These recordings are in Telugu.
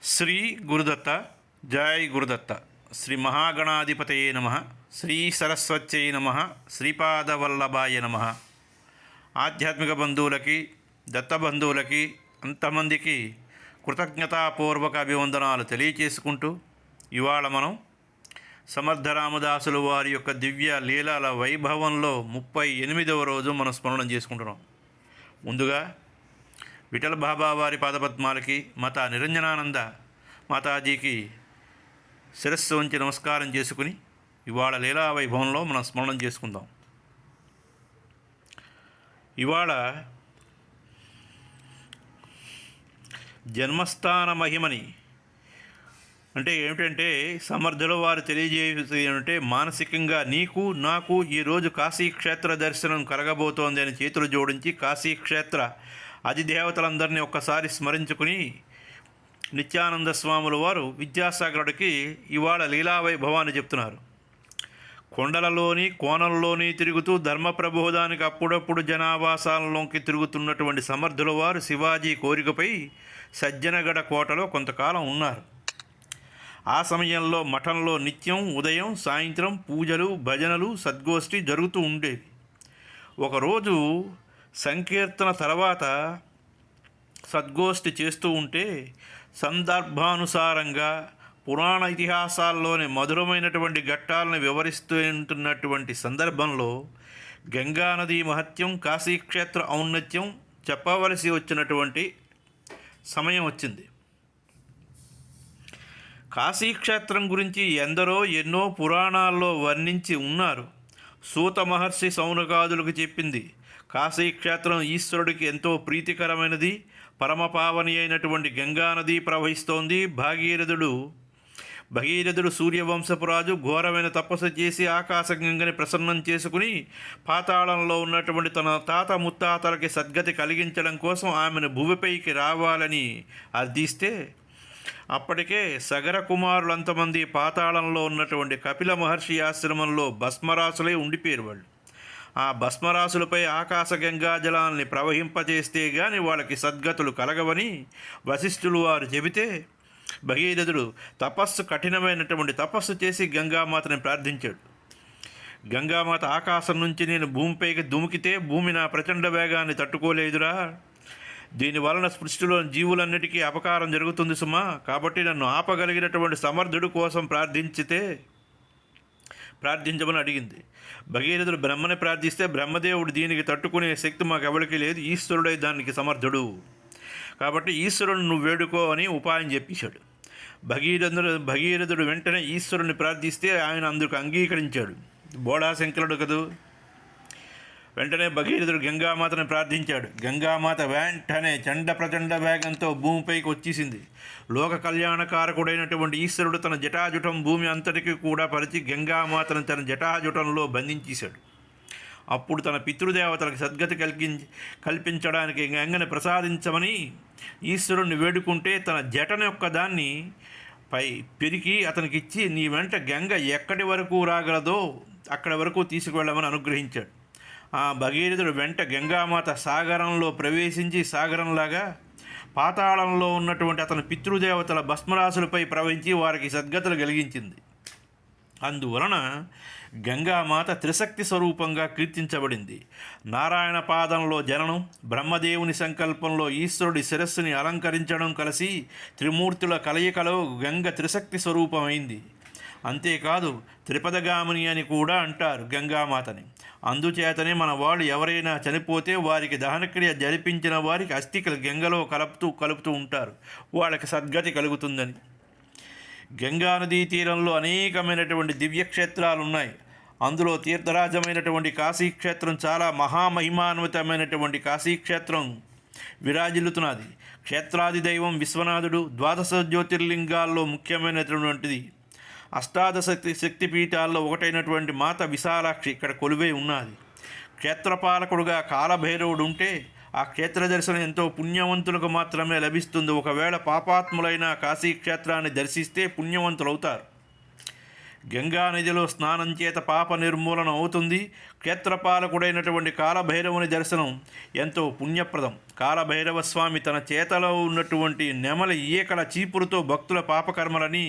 శ్రీ గురుదత్త. జై గురుదత్త. శ్రీ మహాగణాధిపతయే నమ. శ్రీ సరస్వత్యై నమ. శ్రీపాదవల్లభాయ నమ. ఆధ్యాత్మిక బంధువులకి, దత్తబంధువులకి, అంతమందికి కృతజ్ఞతాపూర్వక అభివందనాలు తెలియచేసుకుంటూ, ఇవాళ మనం సమర్థ రామదాసుల వారి యొక్క దివ్య లీలాల వైభవంలో 38వ రోజు మనం స్మరణం చేసుకుంటున్నాం. ముందుగా విఠల బాబా వారి పాదపద్మాలకి, మాతా నిరంజనానంద మాతాజీకి శిరస్సు ఉంచి నమస్కారం చేసుకుని ఇవాళ లీలా వైభవంలో మనం స్మరణం చేసుకుందాం. ఇవాళ జన్మస్థాన మహిమని అంటే ఏమిటంటే, సమర్థుల వారు తెలియజేసేది ఏమిటంటే, మానసికంగా నీకు నాకు ఈరోజు కాశీక్షేత్ర దర్శనం కలగబోతోంది అని చేతులు జోడించి కాశీక్షేత్ర అధిదేవతలందరినీ ఒక్కసారి స్మరించుకుని నిత్యానంద స్వాముల వారు విద్యాసాగరుడికి ఇవాళ లీలావైభవాన్ని చెప్తున్నారు. కొండలలోని కోణంలోని తిరుగుతూ ధర్మ ప్రబోధానికి అప్పుడప్పుడు జనావాసాలలోకి తిరుగుతున్నటువంటి సమర్థుల వారు శివాజీ కోరికపై సజ్జనగడ కోటలో కొంతకాలం ఉన్నారు. ఆ సమయంలో మఠంలో నిత్యం ఉదయం సాయంత్రం పూజలు, భజనలు, సద్గోష్ఠి జరుగుతూ ఉండేవి. ఒకరోజు సంకీర్తన తర్వాత సద్గోష్ఠి చేస్తూ ఉంటే సందర్భానుసారంగా పురాణ ఇతిహాసాల్లోని మధురమైనటువంటి ఘట్టాలను వివరిస్తూ ఉంటున్నటువంటి సందర్భంలో గంగానదీ మహత్యం, కాశీక్షేత్ర ఔన్నత్యం చెప్పవలసి వచ్చినటువంటి సమయం వచ్చింది. కాశీక్షేత్రం గురించి ఎందరో ఎన్నో పురాణాల్లో వర్ణించి ఉన్నారు. సూత మహర్షి సౌనకాదులకు చెప్పింది, కాశీక్షేత్రం ఈశ్వరుడికి ఎంతో ప్రీతికరమైనది, పరమపావని అయినటువంటి గంగానది ప్రవహిస్తోంది. భగీరథుడు సూర్యవంశపురాజు ఘోరమైన తపస్సు చేసి ఆకాశగంగని ప్రసన్నం చేసుకుని పాతాళంలో ఉన్నటువంటి తన తాత ముత్తాతలకి సద్గతి కలిగించడం కోసం ఆమెను భూమిపైకి రావాలని అర్థిస్తే, అప్పటికే సగర కుమారులంతమంది పాతాళంలో ఉన్నటువంటి కపిల మహర్షి ఆశ్రమంలో భస్మరాసులై ఉండిపోయారు. వాళ్ళు ఆ భస్మరాసులపై ఆకాశ గంగా జలాల్ని ప్రవహింపజేస్తే గాని వాళ్ళకి సద్గతులు కలగవని వశిష్ఠులు వారు చెబితే, భగీరథుడు కఠినమైనటువంటి తపస్సు చేసి గంగామాతని ప్రార్థించాడు. గంగామాత ఆకాశం నుంచి నేను భూమిపైకి దుమికితే భూమి నా ప్రచండ వేగాన్ని తట్టుకోలేదురా, దీనివలన సృష్టిలో జీవులన్నిటికీ అపకారం జరుగుతుంది సుమా, కాబట్టి నన్ను ఆపగలిగినటువంటి సమర్థుడు కోసం ప్రార్థించమని అడిగింది. భగీరథుడు బ్రహ్మని ప్రార్థిస్తే, బ్రహ్మదేవుడు దీనికి తట్టుకునే శక్తి మాకెవరికి లేదు, ఈశ్వరుడై దానికి సమర్థుడు, కాబట్టి ఈశ్వరుడు నువ్వు వేడుకో అని ఉపాయం చెప్పేశాడు. భగీరథుడు వెంటనే ఈశ్వరుని ప్రార్థిస్తే ఆయన అందుకు అంగీకరించాడు. బోడాశంకరుడు కదూ. వెంటనే భగీరథుడు గంగామాతను ప్రార్థించాడు. గంగామాత వెంటనే ప్రచండ వేగంతో భూమిపైకి వచ్చేసింది. లోక కళ్యాణకారకుడైనటువంటి ఈశ్వరుడు తన జటాజుటం భూమి అంతటికి కూడా పరిచి గంగామాతను తన జటాజుటంలో బంధించేశాడు. అప్పుడు తన పితృదేవతలకు సద్గతి కల్పించడానికి గంగని ప్రసాదించమని ఈశ్వరుణ్ణి వేడుకుంటే, తన జటన యొక్క దాన్ని పై పెరికి అతనికిచ్చి, నీ వెంట గంగ ఎక్కడి వరకు రాగలదో అక్కడి వరకు తీసుకువెళ్ళమని అనుగ్రహించాడు. ఆ భగీరథుడు వెంట గంగామాత సాగరంలో ప్రవేశించి సాగరంలాగా పాతాళంలో ఉన్నటువంటి అతని పితృదేవతల భస్మరాశులపై ప్రవహించి వారికి సద్గతులు కలిగించింది. అందువలన గంగామాత త్రిశక్తి స్వరూపంగా కీర్తించబడింది. నారాయణ పాదంలో జననం, బ్రహ్మదేవుని సంకల్పంలో ఈశ్వరుడి శిరస్సుని అలంకరించడం కలిసి త్రిమూర్తుల కలయికలో గంగ త్రిశక్తి స్వరూపమైంది. అంతేకాదు త్రిపదగామిని అని కూడా అంటారు గంగామాతని. అందుచేతనే మన వాళ్ళు ఎవరైనా చనిపోతే వారికి దహనక్రియ జరిపించిన వారికి అస్థికలు గంగలో కలుపుతూ ఉంటారు, వాళ్ళకి సద్గతి కలుగుతుందని. గంగా నదీ తీరంలో అనేకమైనటువంటి దివ్యక్షేత్రాలు ఉన్నాయి. అందులో తీర్థరాజమైనటువంటి కాశీక్షేత్రం చాలా మహామహిమాన్వితమైనటువంటి కాశీక్షేత్రం విరాజిల్లుతున్నది. క్షేత్రాది దైవం విశ్వనాథుడు. ద్వాదశ జ్యోతిర్లింగాల్లో ముఖ్యమైనటువంటిది. అష్టాదశ శక్తిపీఠాల్లో ఒకటైనటువంటి మాత విశాలాక్షి ఇక్కడ కొలువై ఉన్నది. క్షేత్రపాలకుడుగా కాలభైరవుడు ఉంటే ఆ క్షేత్ర దర్శనం ఎంతో పుణ్యవంతులకు మాత్రమే లభిస్తుంది. ఒకవేళ పాపాత్ములైన కాశీక్షేత్రాన్ని దర్శిస్తే పుణ్యవంతులవుతారు. గంగా నదిలో స్నానం చేత పాప నిర్మూలన అవుతుంది. క్షేత్రపాలకుడైనటువంటి కాలభైరవుని దర్శనం ఎంతో పుణ్యప్రదం. కాలభైరవ స్వామి తన చేతలో ఉన్నటువంటి నెమలి ఈకల చీపురుతో భక్తుల పాపకర్మలని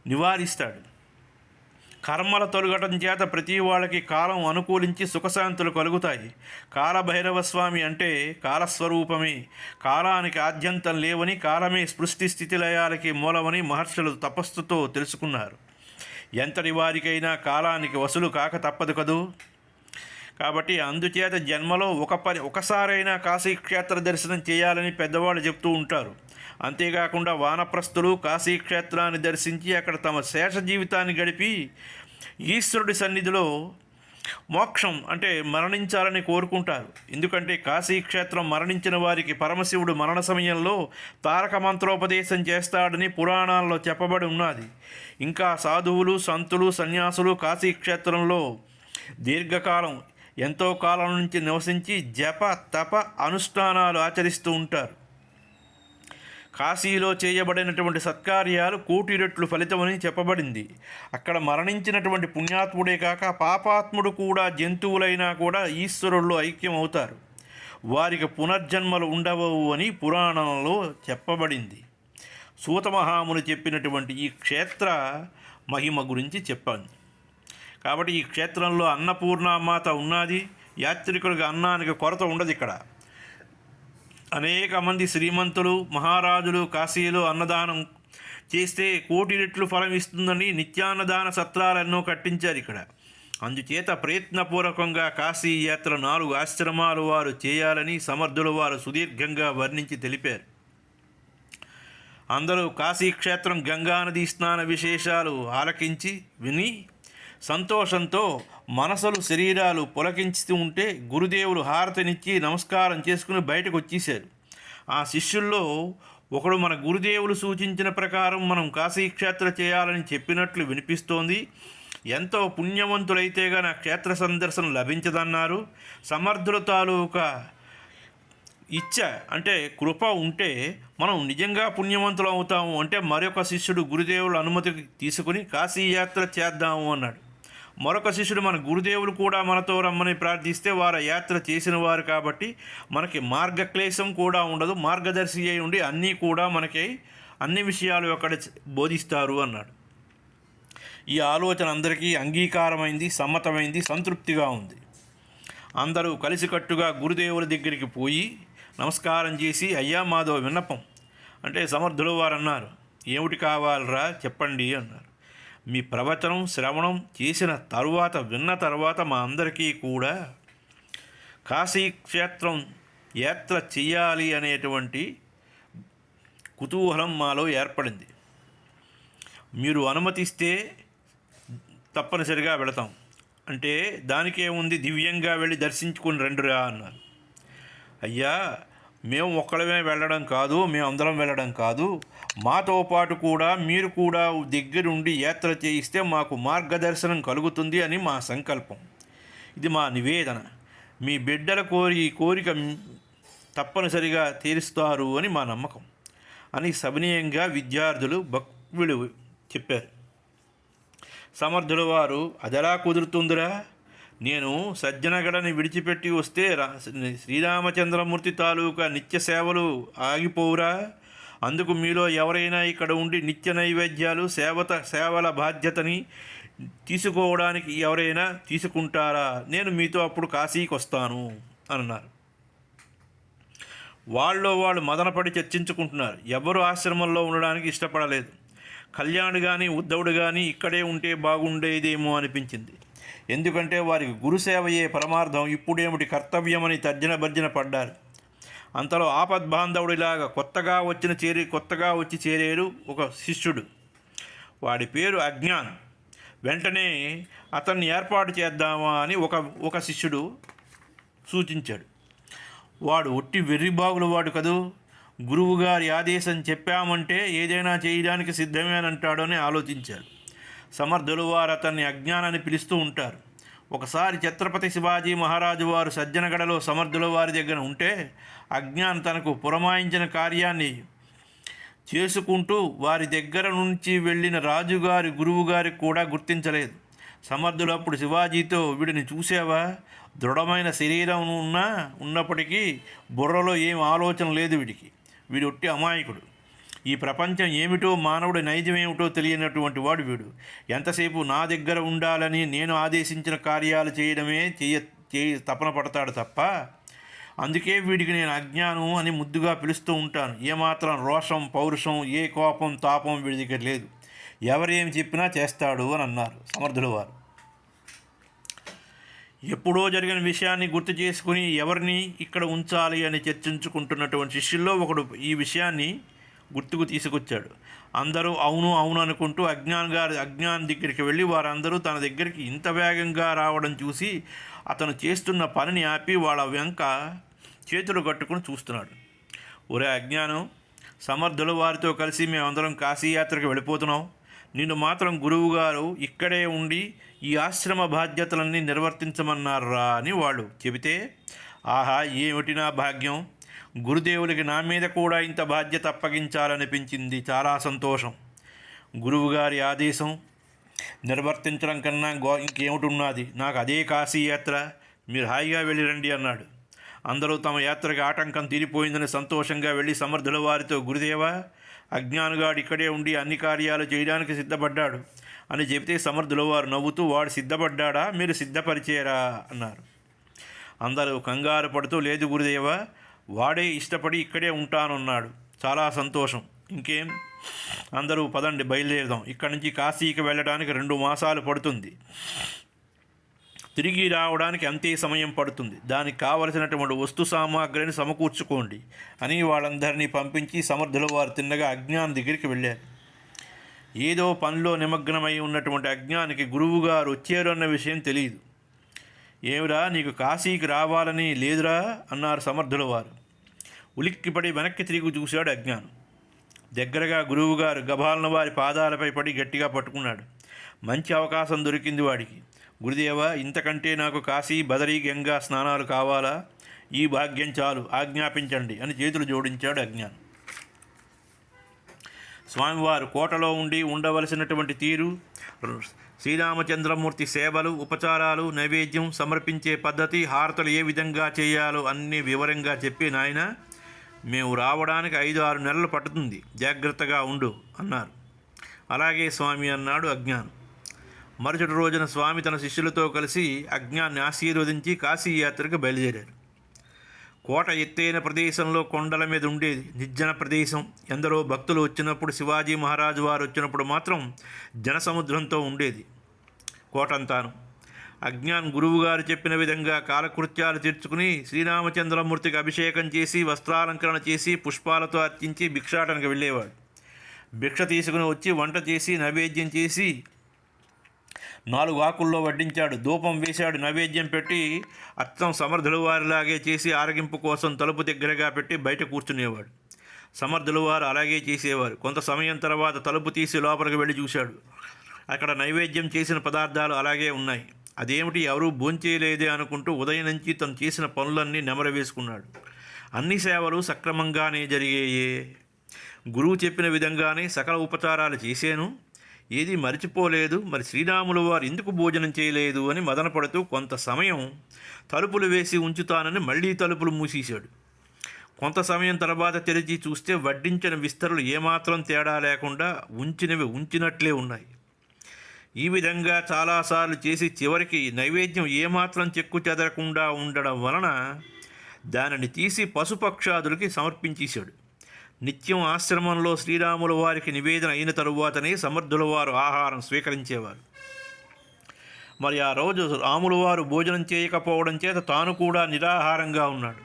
నివారిస్తాడు. కర్మల తొలగటం చేత ప్రతి వాళ్ళకి కాలం అనుకూలించి సుఖశాంతులు కలుగుతాయి. కాలభైరవ స్వామి అంటే కాలస్వరూపమే. కాలానికి ఆద్యంతం లేవని, కాలమే సృష్టి స్థితిలయాలకి మూలమని మహర్షులు తపస్సుతో తెలుసుకున్నారు. ఎంతటి వారికైనా కాలానికి వసులు కాక తప్పదు కదూ. కాబట్టి అందుచేత జన్మలో ఒకసారైనా కాశీక్షేత్ర దర్శనం చేయాలని పెద్దవాళ్ళు చెప్తూ ఉంటారు. అంతేకాకుండా వానప్రస్థులు కాశీక్షేత్రాన్ని దర్శించి అక్కడ తమ శేష జీవితాన్ని గడిపి ఈశ్వరుడి సన్నిధిలో మోక్షం అంటే మరణించాలని కోరుకుంటారు. ఎందుకంటే కాశీక్షేత్రం మరణించిన వారికి పరమశివుడు మరణ సమయంలో తారక మంత్రోపదేశం చేస్తాడని పురాణాల్లో చెప్పబడి ఉన్నది. ఇంకా సాధువులు, సంతులు, సన్యాసులు కాశీక్షేత్రంలో దీర్ఘకాలం ఎంతో కాలం నుంచి నివసించి జప తప అనుష్ఠానాలు ఆచరిస్తూ ఉంటారు. కాశీలో చేయబడినటువంటి సత్కార్యాలు కోటి రెట్లు ఫలితమని చెప్పబడింది. అక్కడ మరణించినటువంటి పుణ్యాత్ముడే కాక పాపాత్ముడు కూడా జంతువులైనా కూడా ఈశ్వరుల్లో ఐక్యం అవుతారు. వారికి పునర్జన్మలు ఉండవు అని పురాణంలో చెప్పబడింది. సూతమహాముని చెప్పినటువంటి ఈ క్షేత్ర మహిమ గురించి చెప్పాను. కాబట్టి ఈ క్షేత్రంలో అన్నపూర్ణమాత ఉన్నది. యాత్రికులకు అన్నానికి కొరత ఉండదు. ఇక్కడ అనేక మంది శ్రీమంతులు, మహారాజులు కాశీలో అన్నదానం చేస్తే కోటి రెట్లు ఫలం ఇస్తుందని నిత్యాన్నదాన సత్రాలెన్నో కట్టించారు ఇక్కడ. అందుచేత ప్రయత్నపూర్వకంగా కాశీ యాత్ర 4 ఆశ్రమాలు వారు చేయాలని సమర్థులు వారు సుదీర్ఘంగా వర్ణించి తెలిపారు. అందరూ కాశీక్షేత్రం గంగానది స్నాన విశేషాలు ఆలకించి విని సంతోషంతో మనసులు శరీరాలు పులకించుతూ ఉంటే గురుదేవులు హారతినిచ్చి నమస్కారం చేసుకుని బయటకు వచ్చేశారు. ఆ శిష్యుల్లో ఒకడు మన గురుదేవులు సూచించిన ప్రకారం మనం కాశీక్షేత్ర చేయాలని చెప్పినట్లు వినిపిస్తోంది. ఎంతో పుణ్యవంతులైతే గాని ఆ క్షేత్ర సందర్శనం లభించదన్నారు. సమర్థుల తాలూకా ఇచ్చ అంటే కృప ఉంటే మనం నిజంగా పుణ్యవంతులు అవుతాము అంటే మరొక శిష్యుడు గురుదేవుల అనుమతి తీసుకుని కాశీయాత్ర చేద్దాము అన్నాడు. మరొక శిష్యుడు మన గురుదేవులు కూడా మనతో రమ్మని ప్రార్థిస్తే వారు యాత్ర చేసిన వారు కాబట్టి మనకి మార్గక్లేశం కూడా ఉండదు. మార్గదర్శి అయి ఉండి అన్నీ కూడా మనకి అన్ని విషయాలు అక్కడ బోధిస్తారు అన్నాడు. ఈ ఆలోచన అందరికీ అంగీకారమైంది, సమ్మతమైంది, సంతృప్తిగా ఉంది. అందరూ కలిసికట్టుగా గురుదేవుల దగ్గరికి పోయి నమస్కారం చేసి, అయ్యా మాదో విన్నపం అంటే సమర్థులు వారు అన్నారు. ఏమిటి కావాలరా చెప్పండి అన్నారు. మీ ప్రవచనం శ్రవణం చేసిన తరువాత విన్న తర్వాత మా అందరికీ కూడా కాశీక్షేత్రం యాత్ర చెయ్యాలి అనేటువంటి కుతూహలం మాలో ఏర్పడింది. మీరు అనుమతిస్తే తప్పనిసరిగా వెళతాం అంటే దానికేముంది, దివ్యంగా వెళ్ళి దర్శించుకుని రండిరా అన్నారు. అయ్యా మేము ఒక్కడమే వెళ్ళడం కాదు, మేము అందరం వెళ్ళడం కాదు, మాతో పాటు కూడా మీరు కూడా దగ్గరుండి యాత్ర చేయిస్తే మాకు మార్గదర్శనం కలుగుతుంది అని మా సంకల్పం. ఇది మా నివేదన. మీ బిడ్డల కోరిక తప్పనిసరిగా తీరుస్తారు అని మా నమ్మకం అని సవినయంగా విద్యార్థులు భక్తులు చెప్పారు. సమర్థుల వారు అదెలా కుదురుతుందిరా, నేను సజ్జనగడని విడిచిపెట్టి వస్తే శ్రీరామచంద్రమూర్తి తాలూకా నిత్య సేవలు ఆగిపోవురా? అందుకు మీలో ఎవరైనా ఇక్కడ ఉండి నిత్య నైవేద్యాలు సేవల బాధ్యతని తీసుకోవడానికి ఎవరైనా తీసుకుంటారా? నేను మీతో అప్పుడు కాశీకి వస్తాను అన్నారు. వాళ్ళు మదనపడి చర్చించుకుంటున్నారు. ఎవరు ఆశ్రమంలో ఉండడానికి ఇష్టపడలేదు. కళ్యాణ్ కానీ ఉద్ధవుడు కానీ ఇక్కడే ఉంటే బాగుండేదేమో అనిపించింది. ఎందుకంటే వారికి గురుసేవయే పరమార్థం, ఇప్పుడేమిటి కర్తవ్యమని తర్జన పడ్డారు. అంతలో ఆపద్బాంధవుడిలాగా కొత్తగా వచ్చి చేరేడు ఒక శిష్యుడు. వాడి పేరు అజ్ఞాన్. వెంటనే అతన్ని ఏర్పాటు చేద్దామా అని ఒక శిష్యుడు సూచించాడు. వాడు ఒట్టి వెర్రిబాగులు వాడు కదూ, గురువుగారి ఆదేశం చెప్పామంటే ఏదైనా చేయడానికి సిద్ధమేనంటాడని ఆలోచించాడు. సమర్థులు వారు అతన్ని అజ్ఞానాన్ని పిలుస్తూ ఉంటారు. ఒకసారి ఛత్రపతి శివాజీ మహారాజు వారు సజ్జనగడలో సమర్థుల వారి దగ్గర ఉంటే అజ్ఞాన్ తనకు పురమాయించిన కార్యాన్ని చేసుకుంటూ వారి దగ్గర నుంచి వెళ్ళిన రాజుగారి గురువుగారికి కూడా గుర్తించలేదు. సమర్థుడు అప్పుడు శివాజీతో, వీడిని చూసావా? దృఢమైన శరీరం ఉన్నప్పటికీ బుర్రలో ఏం ఆలోచన లేదు వీడికి. వీడు ఒట్టి అమాయకుడు. ఈ ప్రపంచం ఏమిటో, మానవుడి నైజం ఏమిటో తెలియనటువంటి వాడు వీడు. ఎంతసేపు నా దగ్గర ఉండాలని నేను ఆదేశించిన కార్యాలు చేయడమే తపన పడతాడు తప్ప. అందుకే వీడికి నేను అజ్ఞానం అని ముద్దుగా పిలుస్తూ ఉంటాను. ఏమాత్రం రోషం, పౌరుషం, ఏ కోపం, తాపం వీడి దగ్గర లేదు. ఎవరేం చెప్పినా చేస్తాడు అని అన్నారు సమర్థుల వారు. ఎప్పుడో జరిగిన విషయాన్ని గుర్తు చేసుకుని ఎవరిని ఇక్కడ ఉంచాలి అని చర్చించుకుంటున్నటువంటి శిష్యుల్లో ఒకడు ఈ విషయాన్ని గుర్తుకు తీసుకొచ్చాడు. అందరూ అవును అవును అనుకుంటూ అజ్ఞాన్ దగ్గరికి వెళ్ళి వారందరూ తన దగ్గరికి ఇంత వేగంగా రావడం చూసి అతను చేస్తున్న పనిని ఆపి వాళ్ళ వెంక చేతులు కట్టుకుని చూస్తున్నాడు. ఒరే అజ్ఞానం, సమర్థుల వారితో కలిసి మేమందరం కాశీయాత్రకు వెళ్ళిపోతున్నాం. నిన్ను మాత్రం గురువుగారు ఇక్కడే ఉండి ఈ ఆశ్రమ బాధ్యతలన్నీ నిర్వర్తించమన్నారా అని వాళ్ళు చెబితే, ఆహా ఏమిటి నా భాగ్యం, గురుదేవులకి నా మీద కూడా ఇంత బాధ్యత అప్పగించాలనిపించింది. చాలా సంతోషం. గురువుగారి ఆదేశం నిర్వర్తించడం కన్నా ఇంకేమిటి ఉన్నది? నాకు అదే కాశీయాత్ర. మీరు హాయిగా వెళ్ళిరండి అన్నాడు. అందరూ తమ యాత్రకి ఆటంకం తీరిపోయిందని సంతోషంగా వెళ్ళి సమర్థుల వారితో, గురుదేవా, అజ్ఞానుగాడు ఇక్కడే ఉండి అన్ని కార్యాలు చేయడానికి సిద్ధపడ్డాడు అని చెబితే సమర్థుల వారు నవ్వుతూ, వాడు సిద్ధపడ్డా, మీరు సిద్ధపరిచేరా అన్నారు. అందరూ కంగారు పడుతూ, లేదు గురుదేవా, వాడే ఇష్టపడి ఇక్కడే ఉంటానన్నాడు. చాలా సంతోషం. ఇంకేం, అందరూ పదండి బయలుదేరదాం. ఇక్కడి నుంచి కాశీకి వెళ్ళడానికి 2 మాసాలు పడుతుంది. తిరిగి రావడానికి అంతే సమయం పడుతుంది. దానికి కావలసినటువంటి వస్తు సామాగ్రిని సమకూర్చుకోండి అని వాళ్ళందరినీ పంపించి సమర్థుల వారు తిన్నగా అజ్ఞాన్ దగ్గరికి వెళ్ళారు. ఏదో పనిలో నిమగ్నమై ఉన్నటువంటి అజ్ఞానికి గురువుగారు వచ్చారు అన్న విషయం తెలియదు. ఏమిరా, నీకు కాశీకి రావాలని లేదురా అన్నారు సమర్థుల వారు. ఉలిక్కిపడి వెనక్కి తిరిగి చూశాడు అజ్ఞానం. దగ్గరగా గురువుగారు గభాలన వారి పాదాలపై పడి గట్టిగా పట్టుకున్నాడు. మంచి అవకాశం దొరికింది వాడికి. గురుదేవా, ఇంతకంటే నాకు కాశీ, బదరీ, గంగా స్నానాలు కావాలా? ఈ భాగ్యం చాలు, ఆజ్ఞాపించండి అని చేతులు జోడించాడు అజ్ఞానం. స్వామివారు కోటలో ఉండి ఉండవలసినటువంటి తీరు, శ్రీరామచంద్రమూర్తి సేవలు, ఉపచారాలు, నైవేద్యం సమర్పించే పద్ధతి, హారతలు ఏ విధంగా చేయాలో అన్నీ వివరంగా చెప్పి, నాయన మేము రావడానికి 5-6 నెలలు పడుతుంది, జాగ్రత్తగా ఉండు అన్నారు. అలాగే స్వామి అన్నాడు అజ్ఞానం. మరుసటి రోజున స్వామి తన శిష్యులతో కలిసి అజ్ఞాన్ని ఆశీర్వదించి కాశీయాత్రకు బయలుదేరారు. కోట ఎత్తైన ప్రదేశంలో కొండల మీద ఉండేది. నిర్జన ప్రదేశం. ఎందరో భక్తులు వచ్చినప్పుడు, శివాజీ మహారాజు వారు వచ్చినప్పుడు మాత్రం జనసముద్రంతో ఉండేది కోటంతాను. అజ్ఞాన్ గురువుగారు చెప్పిన విధంగా కాలకృత్యాలు తీర్చుకుని శ్రీరామచంద్రమూర్తికి అభిషేకం చేసి, వస్త్రాలంకరణ చేసి, పుష్పాలతో అర్చించి భిక్షాటనకు వెళ్ళేవాడు. భిక్ష తీసుకుని వచ్చి వంట చేసి నైవేద్యం చేసి 4 ఆకుల్లో వడ్డించాడు. ధూపం వేశాడు. నైవేద్యం పెట్టి అచ్చం సమర్థుల వారిలాగే చేసి ఆరగింపు కోసం తలుపు దగ్గరగా పెట్టి బయట కూర్చునేవాడు. సమర్థుల వారు అలాగే చేసేవారు. కొంత సమయం తర్వాత తలుపు తీసి లోపలికి వెళ్ళి చూశాడు. అక్కడ నైవేద్యం చేసిన పదార్థాలు అలాగే ఉన్నాయి. అదేమిటి, ఎవరూ భోంచేయలేదే అనుకుంటూ ఉదయం నుంచి తను చేసిన పనులన్నీ నెమరవేసుకున్నాడు. అన్ని సేవలు సక్రమంగానే జరిగాయే. గురువు చెప్పిన విధంగానే సకల ఉపచారాలు చేశాను. ఏది మరిచిపోలేదు. మరి శ్రీరాములు వారు ఎందుకు భోజనం చేయలేదు అని మదనపడుతూ కొంత సమయం తలుపులు వేసి ఉంచుతానని మళ్ళీ తలుపులు మూసేశాడు. కొంత సమయం తర్వాత తెరిచి చూస్తే వడ్డించిన విస్తరులు ఏమాత్రం తేడా లేకుండా ఉంచినవి ఉంచినట్లే ఉన్నాయి. ఈ విధంగా చాలాసార్లు చేసి చివరికి నైవేద్యం ఏమాత్రం చెక్కు చెదరకుండా ఉండడం వలన దానిని తీసి పశుపక్షాదులకి సమర్పించేశాడు. నిత్యం ఆశ్రమంలో శ్రీరాముల వారికి నివేదన అయిన తరువాతనే సమర్థుల వారు ఆహారం స్వీకరించేవారు. మరి ఆ రోజు రాముల వారు భోజనం చేయకపోవడం చేత తాను కూడా నిరాహారంగా ఉన్నాడు.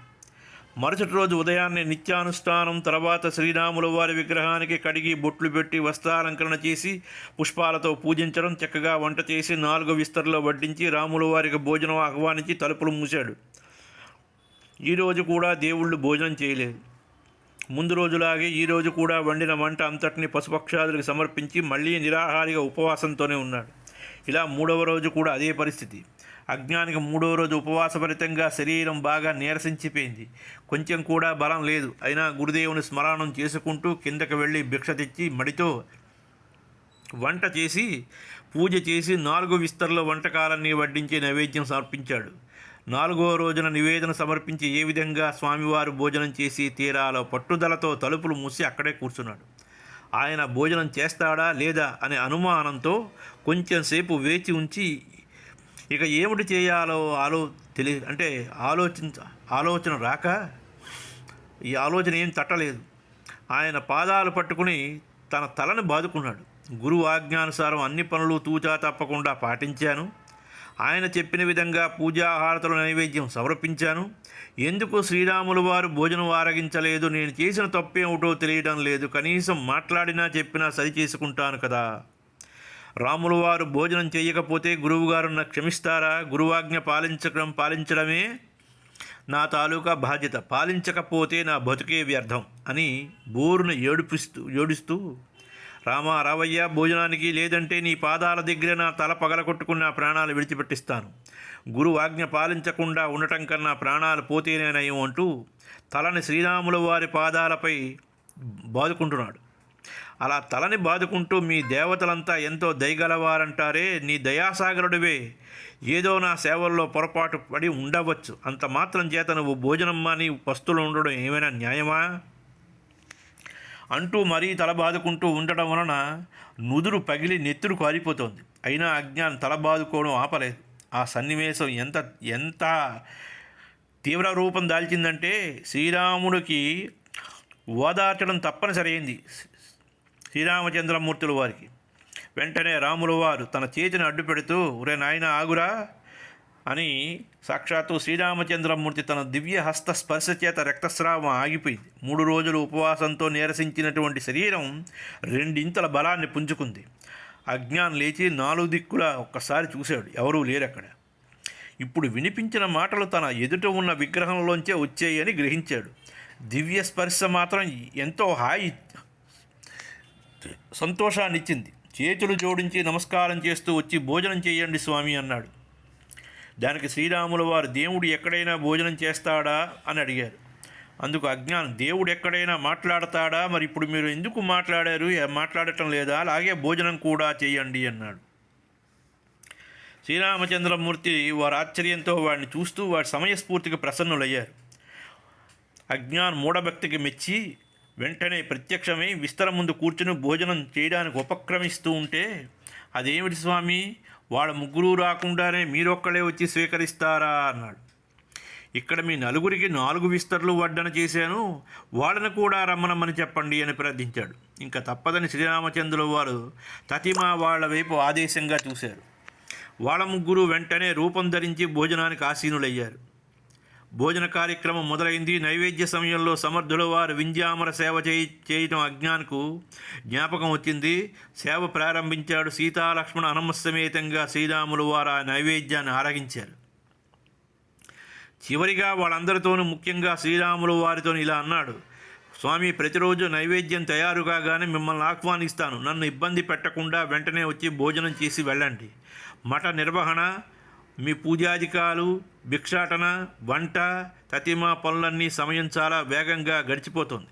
మరుసటి రోజు ఉదయాన్నే నిత్యానుష్ఠానం తర్వాత శ్రీరాముల వారి విగ్రహానికి కడిగి బొట్లు పెట్టి వస్త్రాలంకరణ చేసి పుష్పాలతో పూజించడం, చక్కగా వంట చేసి 4 విస్తరలో వడ్డించి రాముల వారికి భోజనం ఆహ్వానించి తలుపులు మూశాడు. ఈరోజు కూడా దేవుళ్ళు భోజనం చేయలేదు. ముందు రోజులాగే ఈరోజు కూడా వండిన వంట అంతటిని పశుపక్షాదులకు సమర్పించి మళ్ళీ నిరాహారిగా ఉపవాసంతోనే ఉన్నాడు. ఇలా 3వ రోజు కూడా అదే పరిస్థితి. అజ్ఞానికి 3వ రోజు ఉపవాసభరితంగా శరీరం బాగా నీరసించిపోయింది. కొంచెం కూడా బలం లేదు. అయినా గురుదేవుని స్మరణం చేసుకుంటూ కిందకి వెళ్ళి భిక్ష తెచ్చి మడితో వంట చేసి పూజ చేసి 4 విస్తర్ల వంటకాలన్నీ వడ్డించి నైవేద్యం సమర్పించాడు. 4వ రోజున నివేదన సమర్పించి ఏ విధంగా స్వామివారు భోజనం చేసి తీరాలో పట్టుదలతో తలుపులు మూసి అక్కడే కూర్చున్నాడు. ఆయన భోజనం చేస్తాడా లేదా అనే అనుమానంతో కొంచెం సేపు వేచి ఉంచి ఇక ఏమిటి చేయాలో ఆలోచన రాక ఈ ఆలోచన ఏం తట్టలేదు. ఆయన పాదాలు పట్టుకుని తన తలని బాదుకున్నాడు. గురువు ఆజ్ఞానుసారం అన్ని పనులు తూచా తప్పకుండా పాటించాను. ఆయన చెప్పిన విధంగా పూజాహారతుల నైవేద్యం సమర్పించాను. ఎందుకు శ్రీరాములు వారు భోజనం ఆరగించలేదు? నేను చేసిన తప్పేమిటో తెలియడం లేదు. కనీసం మాట్లాడినా చెప్పినా సరి చేసుకుంటాను కదా. రాములు వారు భోజనం చేయకపోతే గురువుగారు నాకు క్షమిస్తారా? గురువాజ్ఞ పాలించడమే నా తాలూకా బాధ్యత. పాలించకపోతే నా బతుకే వ్యర్థం అని బోరును ఏడుస్తూ రామా రావయ్య, భోజనానికి లేదంటే నీ పాదాల దగ్గర నా తల పగలగొట్టుకుని నా ప్రాణాలు విడిచిపెట్టిస్తాను. గురువు ఆజ్ఞ పాలించకుండా ఉండటం కన్నా ప్రాణాలు పోతేనేనయం అంటూ తలని శ్రీరాముల వారి పాదాలపై బాదుకుంటున్నాడు. అలా తలని బాదుకుంటూ మీ దేవతలంతా ఎంతో దయగలవారంటారే, నీ దయాసాగరుడివే. ఏదో నా సేవల్లో పొరపాటు పడి ఉండవచ్చు. అంత మాత్రం చేత నువ్వు భోజనం మాని పస్తులు ఉండడం ఏమైనా న్యాయమా అంటూ మరీ తల బాదుకుంటూ ఉండడం వలన నుదురు పగిలి నెత్తురు కారిపోతోంది. అయినా అజ్ఞానం తల బాదుకోవడం ఆపలేదు. ఆ సన్నివేశం ఎంత తీవ్ర రూపం దాల్చిందంటే శ్రీరాముడికి ఓదార్చడం తప్పనిసరి అయింది శ్రీరామచంద్రమూర్తుల వారికి. వెంటనే రాముల వారు తన చేతిని అడ్డు పెడుతూ, ఒరే నాయన ఆగురా అని సాక్షాత్తు శ్రీరామచంద్రమూర్తి తన దివ్య హస్త స్పర్శ చేత రక్తస్రావం ఆగిపోయింది. 3 రోజులు ఉపవాసంతో నీరసించినటువంటి శరీరం 2 ఇంతల బలాన్ని పుంజుకుంది. అజ్ఞాన్ లేచి 4 దిక్కులా ఒక్కసారి చూశాడు. ఎవరూ లేరక్కడ. ఇప్పుడు వినిపించిన మాటలు తన ఎదుట ఉన్న విగ్రహంలోంచే వచ్చాయని గ్రహించాడు. దివ్య స్పర్శ మాత్రం ఎంతో సంతోషాన్నిచ్చింది. చేతులు జోడించి నమస్కారం చేస్తూ వచ్చి భోజనం చేయండి స్వామి అన్నాడు. దానికి శ్రీరాముల వారు దేవుడు ఎక్కడైనా భోజనం చేస్తాడా అని అడిగారు. అందుకు అజ్ఞానం, దేవుడు ఎక్కడైనా మాట్లాడతాడా? మరి ఇప్పుడు మీరు ఎందుకు మాట్లాడటం లేదా? అలాగే భోజనం కూడా చేయండి అన్నాడు. శ్రీరామచంద్రమూర్తి వారి ఆశ్చర్యంతో వాడిని చూస్తూ వాడి సమయస్ఫూర్తికి ప్రసన్నులయ్యారు. అజ్ఞాన్ మూఢభక్తికి మెచ్చి వెంటనే ప్రత్యక్షమై విస్తరం ముందు కూర్చుని భోజనం చేయడానికి ఉపక్రమిస్తూ ఉంటే, అదేమిటి స్వామి, వాళ్ళ 3 రాకుండానే మీరొక్కడే వచ్చి స్వీకరిస్తారా అన్నాడు. ఇక్కడ మీ 4కి 4 విస్తర్లు వడ్డన చేశాను, వాళ్ళను కూడా రమ్మనమ్మని చెప్పండి అని ప్రార్థించాడు. ఇంకా తప్పదని శ్రీరామచంద్రుల వారు తతిమా వాళ్ళ వైపు ఆదేశంగా చూశారు. వాళ్ళ 3 వెంటనే రూపం ధరించి భోజనానికి ఆసీనులయ్యారు. భోజన కార్యక్రమం మొదలైంది. నైవేద్య సమయంలో సమర్థుల వారు వింజామర సేవ చేయటం అజ్ఞాన్కు జ్ఞాపకం వచ్చింది. సేవ ప్రారంభించాడు. సీతాలక్ష్మణ హనుమస్సమేతంగా శ్రీరాములు వారు ఆ నైవేద్యాన్ని ఆరగించారు. చివరిగా వాళ్ళందరితోనూ ముఖ్యంగా శ్రీరాములు వారితో ఇలా అన్నాడు, స్వామి, ప్రతిరోజు నైవేద్యం తయారు కాగానే మిమ్మల్ని ఆహ్వానిస్తాను. నన్ను ఇబ్బంది పెట్టకుండా వెంటనే వచ్చి భోజనం చేసి వెళ్ళండి. మఠ నిర్వహణ, మీ పూజాధికాలు, భిక్షాటన, వంట, తతిమా పనులన్నీ సమయం చాలా వేగంగా గడిచిపోతుంది.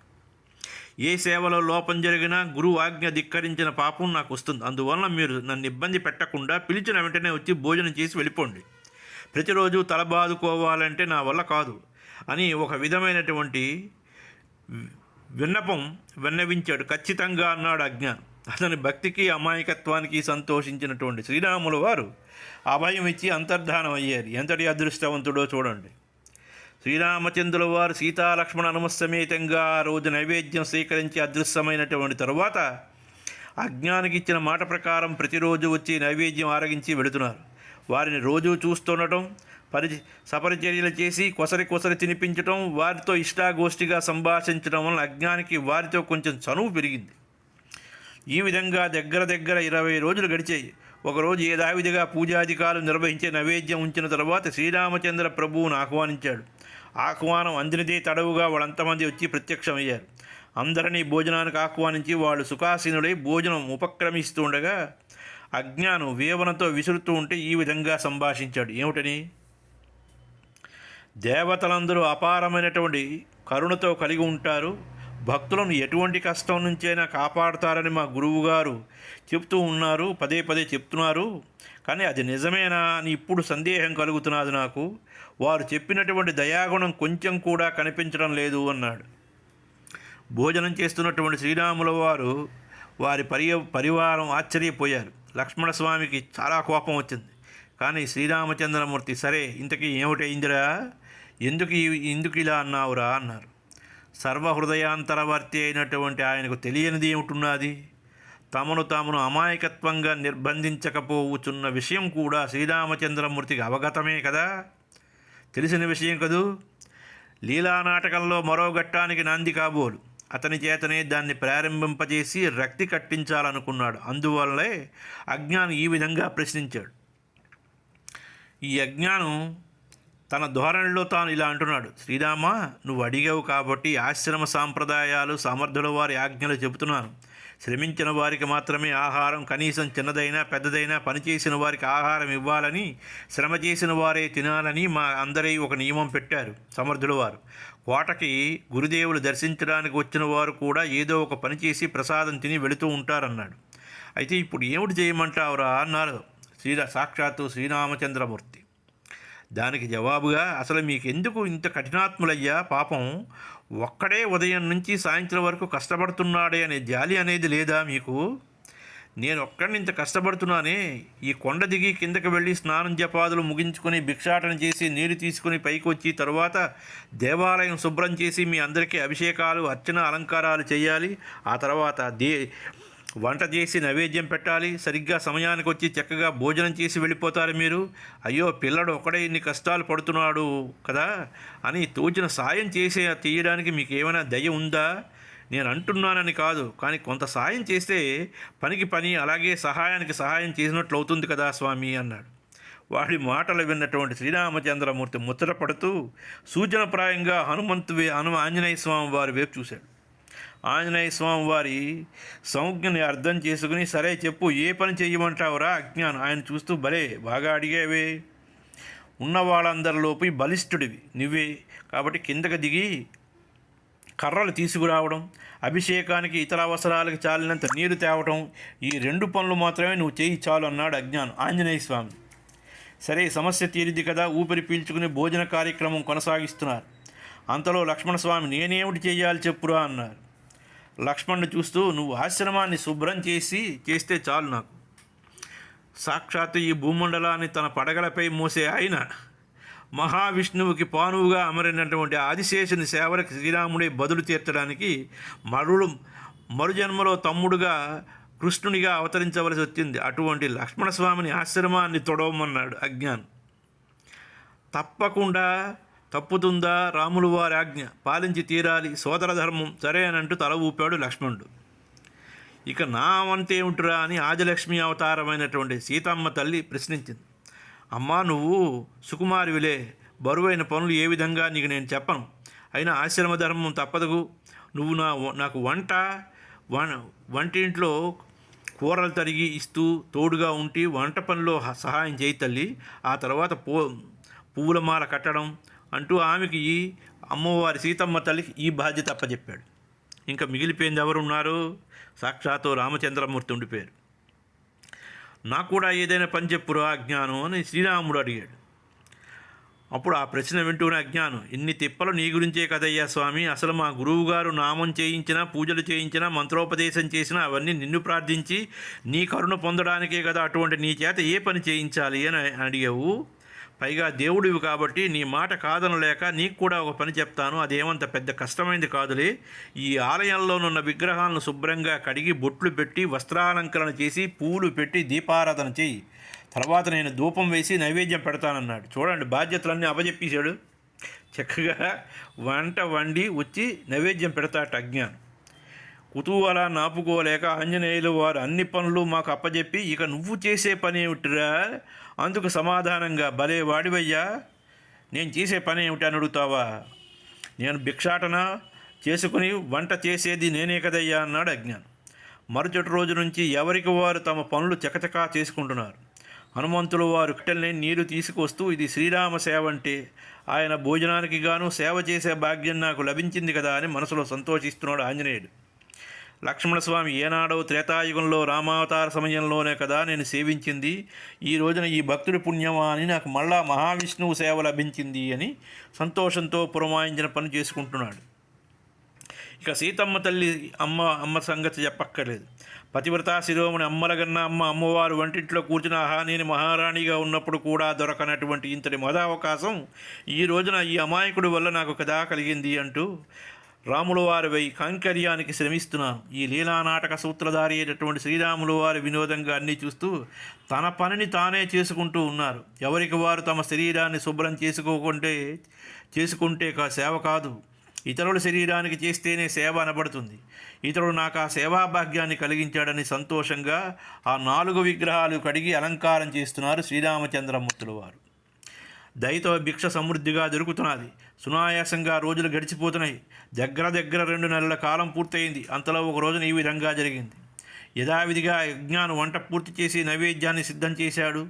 ఏ సేవలో లోపం జరిగినా గురువు ఆజ్ఞ ధిక్కరించిన పాపం నాకు వస్తుంది. అందువలన మీరు నన్ను ఇబ్బంది పెట్టకుండా పిలిచిన వెంటనే వచ్చి భోజనం చేసి వెళ్ళిపోండి. ప్రతిరోజు తలబాదుకోవాలంటే నా వల్ల కాదు అని ఒక విధమైనటువంటి విన్నపం విన్నవించాడు. ఖచ్చితంగా అన్నాడు అజ్ఞాన్. అతని భక్తికి అమాయకత్వానికి సంతోషించినటువంటి శ్రీరాములు వారు అభయం ఇచ్చి అంతర్ధానం అయ్యారు. ఎంతటి అదృష్టవంతుడో చూడండి. శ్రీరామచంద్రుల వారు సీతాలక్ష్మణ హనుమస్సమేతంగా ఆ రోజు నైవేద్యం స్వీకరించి అదృశ్యమైనటువంటి తరువాత అజ్ఞానికి ఇచ్చిన మాట ప్రకారం ప్రతిరోజు వచ్చి నైవేద్యం ఆరగించి వెళుతున్నారు. వారిని రోజూ చూస్తుండటం, సపరిచర్యలు చేసి కొసరి తినిపించటం, వారితో ఇష్టాగోష్ఠిగా సంభాషించడం వలన అజ్ఞానికి వారితో కొంచెం చనువు పెరిగింది. ఈ విధంగా దగ్గర 20 రోజులు గడిచాయి. ఒకరోజు యథావిధిగా పూజాధికారులు నిర్వహించే నైవేద్యం ఉంచిన తర్వాత శ్రీరామచంద్ర ప్రభువును ఆహ్వానించాడు. ఆహ్వానం అందినదే తడవుగా వాళ్ళంతమంది వచ్చి ప్రత్యక్షమయ్యారు. అందరినీ భోజనానికి ఆహ్వానించి వాళ్ళు సుఖాసీనులై భోజనం ఉపక్రమిస్తుండగా అజ్ఞానం వేవనతో విసురుతూ ఉంటే ఈ విధంగా సంభాషించాడు. ఏమిటని? దేవతలందరూ అపారమైనటువంటి కరుణతో కలిగి ఉంటారు, భక్తులను ఎటువంటి కష్టం నుంచైనా కాపాడుతారని మా గురువుగారు చెప్తూ ఉన్నారు, పదే పదే చెప్తున్నారు. కానీ అది నిజమేనా అని ఇప్పుడు సందేహం కలుగుతున్నది నాకు. వారు చెప్పినటువంటి దయాగుణం కొంచెం కూడా కనిపించడం లేదు అన్నాడు. భోజనం చేస్తున్నటువంటి శ్రీరాముల వారు వారి పరివారం ఆశ్చర్యపోయారు. లక్ష్మణస్వామికి చాలా కోపం వచ్చింది. కానీ శ్రీరామచంద్రమూర్తి, సరే ఇంతకీ ఏమిటైందిరా, ఎందుకు ఇలా అన్నావురా అన్నారు. సర్వహృదయాంతరవర్తి అయినటువంటి ఆయనకు తెలియనిది ఏమిటున్నది? తమను అమాయకత్వంగా నిర్బంధించకపోవచ్చున్న విషయం కూడా శ్రీరామచంద్రమూర్తికి అవగతమే కదా, తెలిసిన విషయం కదూ. లీలానాటకంలో మరో ఘట్టానికి నాంది కాబోలు. అతని చేతనే దాన్ని ప్రారంభింపజేసి రక్తి కట్టించాలనుకున్నాడు. అందువల్లే అజ్ఞానం ఈ విధంగా ప్రశ్నించాడు. ఈ అజ్ఞానం తన ధోరణిలో తాను ఇలా అంటున్నాడు. శ్రీరామ, నువ్వు అడిగావు కాబట్టి ఆశ్రమ సాంప్రదాయాలు, సమర్థుల వారి ఆజ్ఞలు చెబుతున్నాను. శ్రమించిన వారికి మాత్రమే ఆహారం, కనీసం చిన్నదైనా పెద్దదైనా పనిచేసిన వారికి ఆహారం ఇవ్వాలని, శ్రమ చేసిన వారే తినాలని మా అందరి ఒక నియమం పెట్టారు సమర్థుల వారు. కోటకి గురుదేవులు దర్శించడానికి వచ్చిన వారు కూడా ఏదో ఒక పని చేసి ప్రసాదం తిని వెళుతూ ఉంటారన్నాడు. అయితే ఇప్పుడు ఏమిటి చేయమంటావురా అన్నారు సాక్షాత్తు శ్రీరామచంద్రమూర్తి. దానికి జవాబుగా, అసలు మీకెందుకు ఇంత కఠినాత్ములయ్యా? పాపం ఒక్కడే ఉదయం నుంచి సాయంత్రం వరకు కష్టపడుతున్నాడే అనే జాలి అనేది లేదా మీకు? నేను ఒక్కడిని ఇంత కష్టపడుతున్నానే, ఈ కొండ దిగి కిందకి వెళ్ళి స్నానం జపాదులు ముగించుకొని భిక్షాటన చేసి నీరు తీసుకుని పైకి వచ్చి తరువాత దేవాలయం శుభ్రం చేసి మీ అందరికీ అభిషేకాలు, అర్చన, అలంకారాలు చేయాలి. ఆ తర్వాత వంట చేసి నైవేద్యం పెట్టాలి. సరిగ్గా సమయానికి వచ్చి చక్కగా భోజనం చేసి వెళ్ళిపోతారు మీరు. అయ్యో, పిల్లడు ఒకడే ఇన్ని కష్టాలు పడుతున్నాడు కదా అని తోచిన సాయం తీయడానికి మీకు ఏమైనా దయ ఉందా? నేను అంటున్నానని కాదు, కానీ కొంత సాయం చేస్తే పనికి పని, అలాగే సహాయానికి సహాయం చేసినట్లు అవుతుంది కదా స్వామి అన్నాడు. వాడి మాటలు విన్నటువంటి శ్రీరామచంద్రమూర్తి ముచ్చటపడుతూ సూచనప్రాయంగా ఆంజనేయ స్వామి వారి వైపు చూశాడు. ఆంజనేయ స్వామి వారి సంజ్ఞని అర్థం చేసుకుని, సరే చెప్పు, ఏ పని చెయ్యమంటావురా అజ్ఞానం? ఆయన చూస్తూ, భలే బాగా అడిగేవే, ఉన్న వాళ్ళందరిలోపు బలిష్ఠుడివి నువ్వే, కాబట్టి కిందకి దిగి కర్రలు తీసుకురావడం, అభిషేకానికి ఇతర అవసరాలకు చాలినంత నీరు తేవటం, ఈ 2 పనులు మాత్రమే నువ్వు చేయి చాలు అన్నాడు అజ్ఞానం ఆంజనేయ స్వామి. సరే, సమస్య తీరిది కదా, ఊపిరి పీల్చుకుని భోజన కార్యక్రమం కొనసాగిస్తున్నారు. అంతలో లక్ష్మణస్వామి, నేనేమిటి చేయాలి చెప్పురా అన్నారు. లక్ష్మణుడు చూస్తూ, నువ్వు ఆశ్రమాన్ని శుభ్రం చేస్తే చాలు నాకు. సాక్షాత్తు ఈ భూమండలాన్ని తన పడగలపై మోసే ఆయన మహావిష్ణువుకి పానువుగా అమరినటువంటి ఆదిశేషుని సేవలకు శ్రీరాముడే బదులు తీర్చడానికి మరుజన్మలో తమ్ముడుగా కృష్ణునిగా అవతరించవలసి వచ్చింది. అటువంటి లక్ష్మణస్వామిని ఆశ్రమాన్ని తొడవమన్నాడు అజ్ఞానం. తప్పకుండా తప్పుతుందా రాములు వారి ఆజ్ఞ, పాలించి తీరాలి, సోదర ధర్మం, సరే అని అంటూ తల ఊపాడు లక్ష్మణుడు. ఇక నా వంతేమిటిరా అని ఆదిలక్ష్మి అవతారమైనటువంటి సీతమ్మ తల్లి ప్రశ్నించింది. అమ్మా, నువ్వు సుకుమారివిలే, బరువైన పనులు ఏ విధంగా నీకు నేను చెప్పను. అయినా ఆశ్రమ ధర్మం తప్పదు. నువ్వు నాకు వంటింట్లో కూరలు తరిగి ఇస్తూ తోడుగా ఉండి వంట పనిలో సహాయం చేయి తల్లి. ఆ తర్వాత పువ్వుల మాల కట్టడం అంటూ ఆమెకి అమ్మవారి సీతమ్మ తల్లికి ఈ బాధ్యత అప్పచెప్పాడు. ఇంకా మిగిలిపోయింది ఎవరున్నారు? సాక్షాత్తు రామచంద్రమూర్తి ఉండిపోయారు. నాకు కూడా ఏదైనా పని చెప్పురా అజ్ఞానం అని శ్రీరాముడు అడిగాడు. అప్పుడు ఆ ప్రశ్న వింటూనే అజ్ఞానం, ఇన్ని తిప్పలు నీ గురించే కదయ్యా స్వామి, అసలు మా గురువుగారు నామం చేయించినా, పూజలు చేయించినా, మంత్రోపదేశం చేసినా అవన్నీ నిన్ను ప్రార్థించి నీ కరుణ పొందడానికే కదా, అటువంటి నీ చేత ఏ పని చేయించాలి అని అడిగావు. పైగా దేవుడివి కాబట్టి నీ మాట కాదనలేక నీకు కూడా ఒక పని చెప్తాను, అదేమంత పెద్ద కష్టమైంది కాదులే. ఈ ఆలయంలోనున్న విగ్రహాలను శుభ్రంగా కడిగి బొట్లు పెట్టి వస్త్రాలంకరణ చేసి పువ్వులు పెట్టి దీపారాధన చెయ్యి. తర్వాత నేను ధూపం వేసి నైవేద్యం పెడతానన్నాడు. చూడండి, బాధ్యతలన్నీ అప్పచెప్పేశాడు. చక్కగా వంట వండి వచ్చి నైవేద్యం పెడతాట అజ్ఞానం. కుతూహలాన్ని ఆపుకోలేక ఆంజనేయులు వారు అన్ని పనులు మాకు అప్పచెప్పి, ఇక నువ్వు చేసే పని ఏమిటిరా? అందుకు సమాధానంగా, భలే వాడివయ్యా, నేను చేసే పని ఏమిటి అని అడుగుతావా? నేను భిక్షాటన చేసుకుని వంట చేసేది నేనే కదయ్యా అన్నాడు అజ్ఞానం. మరుసటి రోజు నుంచి ఎవరికి వారు తమ పనులు చకచకా చేసుకుంటున్నారు. హనుమంతులు వారు కట్టెల్ని నీరు తీసుకొస్తూ, ఇది శ్రీరామ సేవ అంటే ఆయన భోజనానికి గాను సేవ చేసే భాగ్యం నాకు లభించింది కదా అని మనసులో సంతోషిస్తున్నాడు ఆంజనేయుడు. లక్ష్మణస్వామి ఏనాడో త్రేతాయుగంలో రామావతార సమయంలోనే కదా నేను సేవించింది, ఈ రోజున ఈ భక్తుడి పుణ్యమా అని నాకు మళ్ళా మహావిష్ణువు సేవ లభించింది అని సంతోషంతో పురమాయించిన పని చేసుకుంటున్నాడు. ఇక సీతమ్మ తల్లి అమ్మ సంగతి చెప్పక్కర్లేదు. పతివ్రతా శిరోమణి అమ్మలగన్న అమ్మవారు వంటింట్లో కూర్చున్న నేను మహారాణిగా ఉన్నప్పుడు కూడా దొరకనటువంటి ఇంతటి అవకాశం ఈ రోజున ఈ అమాయకుడి వల్ల నాకు కదా కలిగింది అంటూ రాముల వారి కైంకర్యానికి శ్రమిస్తున్నాను. ఈ లీలా నాటక సూత్రధారి అయినటువంటి శ్రీరాములు వారి వినోదంగా అన్నీ చూస్తూ తన పనిని తానే చేసుకుంటూ ఉన్నారు. ఎవరికి వారు తమ శరీరాన్ని శుభ్రం చేసుకుంటే సేవ కాదు, ఇతరుల శరీరానికి చేస్తేనే సేవ అనబడుతుంది. ఇతరుడు నాకు ఆ సేవాభాగ్యాన్ని కలిగించాడని సంతోషంగా ఆ 4 విగ్రహాలు కడిగి అలంకారం చేస్తున్నారు శ్రీరామచంద్రమూర్తుల వారు. దయతో భిక్ష సమృద్ధిగా దొరుకుతున్నది. సునాయాసంగా రోజులు గడిచిపోతున్నాయి. దగ్గర 2 నెలల కాలం పూర్తయింది. అంతలో ఒక రోజున ఈ విధంగా జరిగింది. యథావిధిగా యజ్ఞాను వంట పూర్తి చేసి నైవేద్యాన్ని సిద్ధం చేశాడు.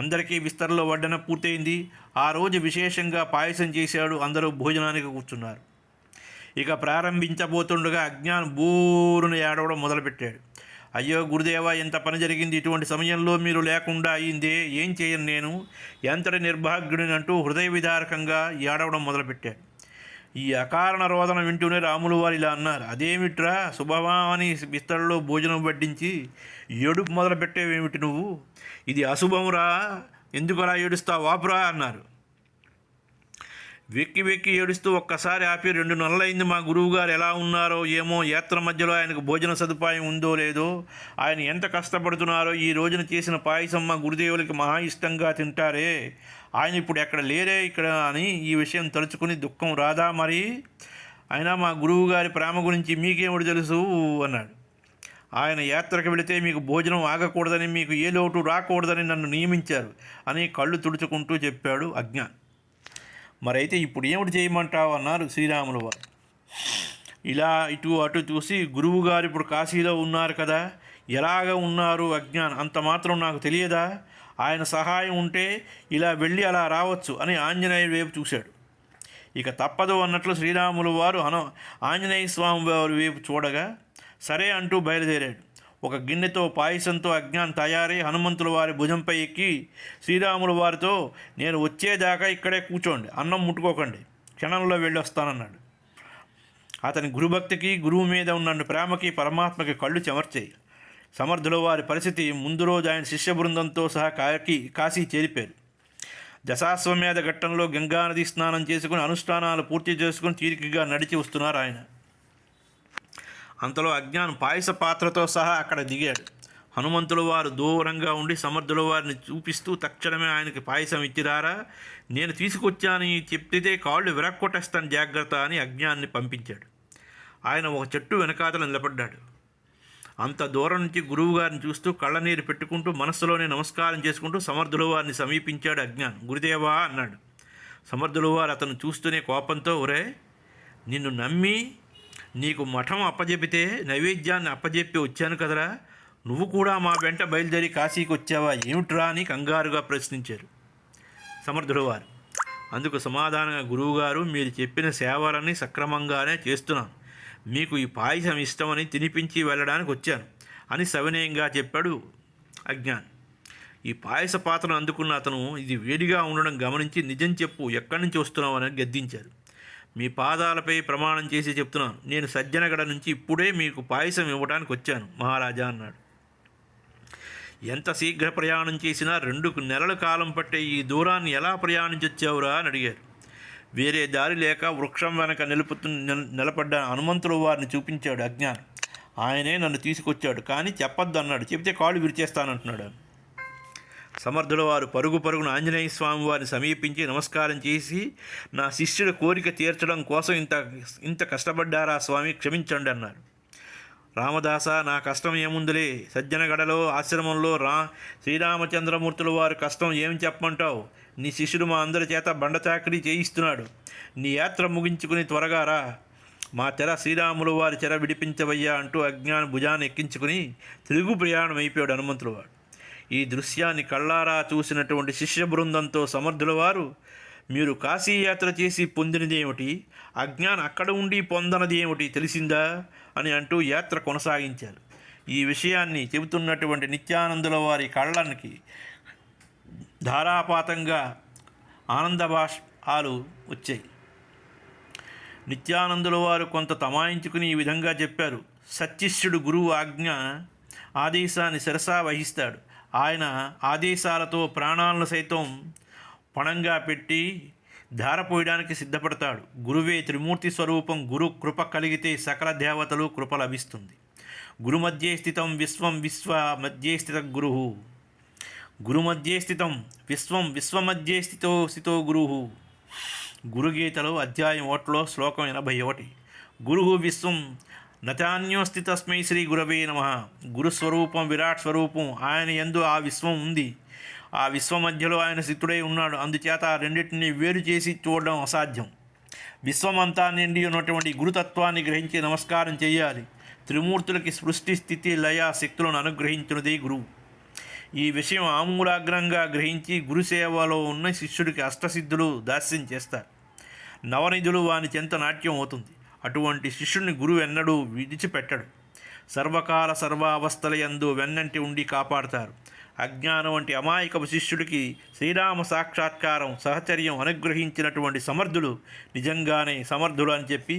అందరికీ విస్తరలో వడ్డన పూర్తయింది. ఆ రోజు విశేషంగా పాయసం చేశాడు. అందరూ భోజనానికి కూర్చున్నారు. ఇక ప్రారంభించబోతుండగా అజ్ఞాన్ బోరున ఏడవడం మొదలుపెట్టాడు. అయ్యో గురుదేవా, ఎంత పని జరిగింది, ఇటువంటి సమయంలో మీరు లేకుండా అయిందే, ఏం చేయను నేను, ఎంతటి నిర్భాగ్యుడిని అంటూ హృదయ విదారకంగా ఏడవడం మొదలుపెట్టాడు. ఈ అకారణ రోదన వింటూనే రాములు వారు ఇలా అన్నారు, అదేమిట్రా శుభమా అని బిస్తళ్ళలో భోజనం వడ్డించి ఏడుపు మొదలుపెట్టేవేమిటి నువ్వు, ఇది అశుభమురా, ఎందుకు అలా ఏడుస్తావు, వాపురా అన్నారు. వెక్కి ఏడుస్తూ ఒక్కసారి ఆపి 2 నెలలైంది మా గురువుగారు ఎలా ఉన్నారో ఏమో, యాత్ర మధ్యలో ఆయనకు భోజన సదుపాయం ఉందో లేదో, ఆయన ఎంత కష్టపడుతున్నారో, ఈ రోజున చేసిన పాయసం మా గురుదేవులకి మహా ఇష్టంగా తింటారే, ఆయన ఇప్పుడు ఎక్కడ లేరే ఇక్కడ అని ఈ విషయం తలుచుకుని దుఃఖం రాదా మరి, అయినా మా గురువుగారి ప్రేమ గురించి మీకేమిటి తెలుసు అన్నాడు. ఆయన యాత్రకు వెళితే మీకు భోజనం ఆగకూడదని, మీకు ఏ లోటు రాకూడదని నన్ను నియమించారు అని కళ్ళు తుడుచుకుంటూ చెప్పాడు అజ్ఞాన్. మరైతే ఇప్పుడు ఏమిటి చేయమంటావు అన్నారు శ్రీరాములు వారు. ఇలా ఇటు అటు చూసి, గురువు గారు ఇప్పుడు కాశీలో ఉన్నారు కదా, ఎలాగ ఉన్నారు అజ్ఞాన్, అంత మాత్రం నాకు తెలియదా, ఆయన సహాయం ఉంటే ఇలా వెళ్ళి అలా రావచ్చు అని ఆంజనేయ వైపు చూశాడు. ఇక తప్పదు అన్నట్లు శ్రీరాములు వారు ఆంజనేయ స్వామి వారి వైపు చూడగా సరే అంటూ బయలుదేరాడు. ఒక గిన్నెతో పాయసంతో అజ్ఞాన్ తయారై హనుమంతుల వారి భుజంపై ఎక్కి శ్రీరాముల వారితో, నేను వచ్చేదాకా ఇక్కడే కూర్చోండి, అన్నం ముట్టుకోకండి, క్షణంలో వెళ్ళొస్తానన్నాడు. అతని గురుభక్తికి, గురువు మీద ఉన్న ప్రేమకి పరమాత్మకి కళ్ళు చెమర్చాయి. సమర్థుల వారి పరిస్థితి ముందు రోజు ఆయన శిష్య బృందంతో సహా కాశీ చేరిపారు. దశాశ్వమేధ ఘట్టంలో గంగానది స్నానం చేసుకుని అనుష్ఠానాలు పూర్తి చేసుకుని తీరికగా నడిచి వస్తున్నారు ఆయన. అంతలో అజ్ఞాన్ పాయస పాత్రతో సహా అక్కడ దిగాడు. హనుమంతుల వారు దూరంగా ఉండి సమర్థుల వారిని చూపిస్తూ తక్షణమే ఆయనకి పాయసం ఇచ్చిరారా, నేను తీసుకొచ్చాను చెప్తే కాళ్ళు విరక్కొట్టేస్తాను జాగ్రత్త అని అజ్ఞాన్ని పంపించాడు. ఆయన ఒక చెట్టు వెనకాతల నిలబడ్డాడు. అంత దూరం నుంచి గురువుగారిని చూస్తూ కళ్ళనీరు పెట్టుకుంటూ మనస్సులోనే నమస్కారం చేసుకుంటూ సమర్థుల వారిని సమీపించాడు అజ్ఞాన్. గురుదేవా అన్నాడు. సమర్థుల వారు అతను చూస్తూనే కోపంతో, ఒరే, నిన్ను నమ్మి నీకు మఠం అప్పజెపితే నైవేద్యాన్ని అప్పజెప్పి వచ్చాను కదరా, నువ్వు కూడా మా వెంట బయలుదేరి కాశీకి వచ్చావా ఏమిట్రా అని కంగారుగా ప్రశ్నించారు సమర్థుల వారు. అందుకు సమాధానంగా, గురువుగారు, మీరు చెప్పిన సేవలన్నీ సక్రమంగానే చేస్తున్నాను, మీకు ఈ పాయసం ఇష్టమని తినిపించి వెళ్ళడానికి వచ్చాను అని సవినయంగా చెప్పాడు అజ్ఞాన్. ఈ పాయస పాత్రను అందుకున్న అతను ఇది వేడిగా ఉండడం గమనించి, నిజం చెప్పు, ఎక్కడి నుంచి వస్తున్నావు అని గద్దించారు. మీ పాదాలపై ప్రమాణం చేసి చెప్తున్నాను, నేను సజ్జనగడ నుంచి ఇప్పుడే మీకు పాయసం ఇవ్వడానికి వచ్చాను మహారాజా అన్నాడు. ఎంత శీఘ్ర ప్రయాణం చేసినా 2 నెలల కాలం పట్టే ఈ దూరాన్ని ఎలా ప్రయాణించొచ్చావురా అని అడిగారు. వేరే దారి లేక వృక్షం వెనక నిలబడ్డ హనుమంతుల వారిని చూపించాడు అజ్ఞాన్. ఆయనే నన్ను తీసుకొచ్చాడు, కానీ చెప్పొద్దు అన్నాడు, చెబితే కాళ్ళు విరిచేస్తానంటున్నాడు. సమర్థుల వారు పరుగున ఆంజనేయ స్వామి వారిని సమీపించి నమస్కారం చేసి, నా శిష్యుడి కోరిక తీర్చడం కోసం ఇంత కష్టపడ్డారా స్వామి, క్షమించండి అన్నారు. రామదాస, నా కష్టం ఏముందిలే, సజ్జనగడలో ఆశ్రమంలో శ్రీరామచంద్రమూర్తుల వారి కష్టం ఏమి చెప్పమంటావు, నీ శిష్యుడు మా అందరి చేత బండ చాకరీ చేయిస్తున్నాడు, నీ యాత్ర ముగించుకుని త్వరగా రా, మా చెర శ్రీరాములు వారి చెర విడిపించవయ్యా అంటూ అజ్ఞాని భుజాన్ని ఎక్కించుకుని తిరుగు ప్రయాణం అయిపోయాడు హనుమంతుల వాడు. ఈ దృశ్యాన్ని కళ్ళారా చూసినటువంటి శిష్య బృందంతో సమర్థుల వారు, మీరు కాశీయాత్ర చేసి పొందినది ఏమిటి, అజ్ఞానం అక్కడ ఉండి పొందనది ఏమిటి తెలిసిందా అని అంటూ యాత్ర కొనసాగించారు. ఈ విషయాన్ని చెబుతున్నటువంటి నిత్యానందుల వారి కళ్ళకి ధారాపాతంగా ఆనంద బాష్పాలు వచ్చాయి. నిత్యానందుల వారు కొంత తమాయించుకుని ఈ విధంగా చెప్పారు. సత్శిష్యుడు గురువు ఆదేశాన్ని శిరసా వహిస్తాడు. ఆయన ఆదేశాలతో ప్రాణాలను సైతం పణంగా పెట్టి ధారపోయడానికి సిద్ధపడతాడు. గురువే త్రిమూర్తి స్వరూపం. గురు కృప కలిగితే సకల దేవతలు కృప లభిస్తుంది. గురు మధ్యే స్థితం విశ్వం విశ్వ మధ్యే స్థిత గురు. గురు మధ్యే స్థితం విశ్వం విశ్వమధ్యే స్థితో గురు. గురుగీతలో అధ్యాయం 1లో శ్లోకం 81. గురు విశ్వం నచాన్యోస్తి తస్మై శ్రీ గురవే నమః. గురుస్వరూపం విరాట్ స్వరూపం. ఆయన యందు ఆ విశ్వం ఉంది. ఆ విశ్వ మధ్యలో ఆయన స్థితుడై ఉన్నాడు. అందుచేత ఆ రెండింటినీ వేరు చేసి చూడడం అసాధ్యం. విశ్వమంతా నిండి ఉన్నటువంటి గురుతత్వాన్ని గ్రహించి నమస్కారం చేయాలి. త్రిమూర్తులకి సృష్టి స్థితి లయ శక్తులను అనుగ్రహించినదే గురువు. ఈ విషయం ఆమూలాగ్రంగా గ్రహించి గురుసేవలో ఉన్న శిష్యుడికి అష్టసిద్ధులు దాస్యం చేస్తారు. నవనిధులు వాని చెంత నాట్యం అవుతుంది. అటువంటి శిష్యుడిని గురువు ఎన్నడూ విడిచిపెట్టడు. సర్వకాల సర్వావస్థలయందు వెన్నంటి ఉండి కాపాడతారు. అజ్ఞానం వంటి అమాయకపు శిష్యుడికి శ్రీరామ సాక్షాత్కారం సహచర్యం అనుగ్రహించినటువంటి సమర్థులు నిజంగానే సమర్థులు అని చెప్పి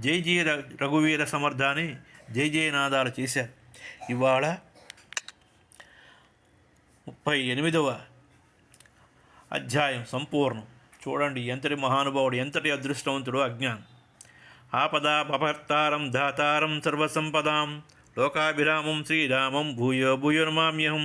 జై జయ రఘువీర సమర్థ అని జయ జయనాదాలు చేశారు. ఇవాళ 38వ అధ్యాయం సంపూర్ణం. చూడండి ఎంతటి మహానుభావుడు, ఎంతటి అదృష్టవంతుడు అజ్ఞానం. ఆపదాపహర్తారం ధాతారం సర్వసంపదాం లోకాభిరామం శ్రీరామం భూయో భూయోర్మామ్యహం.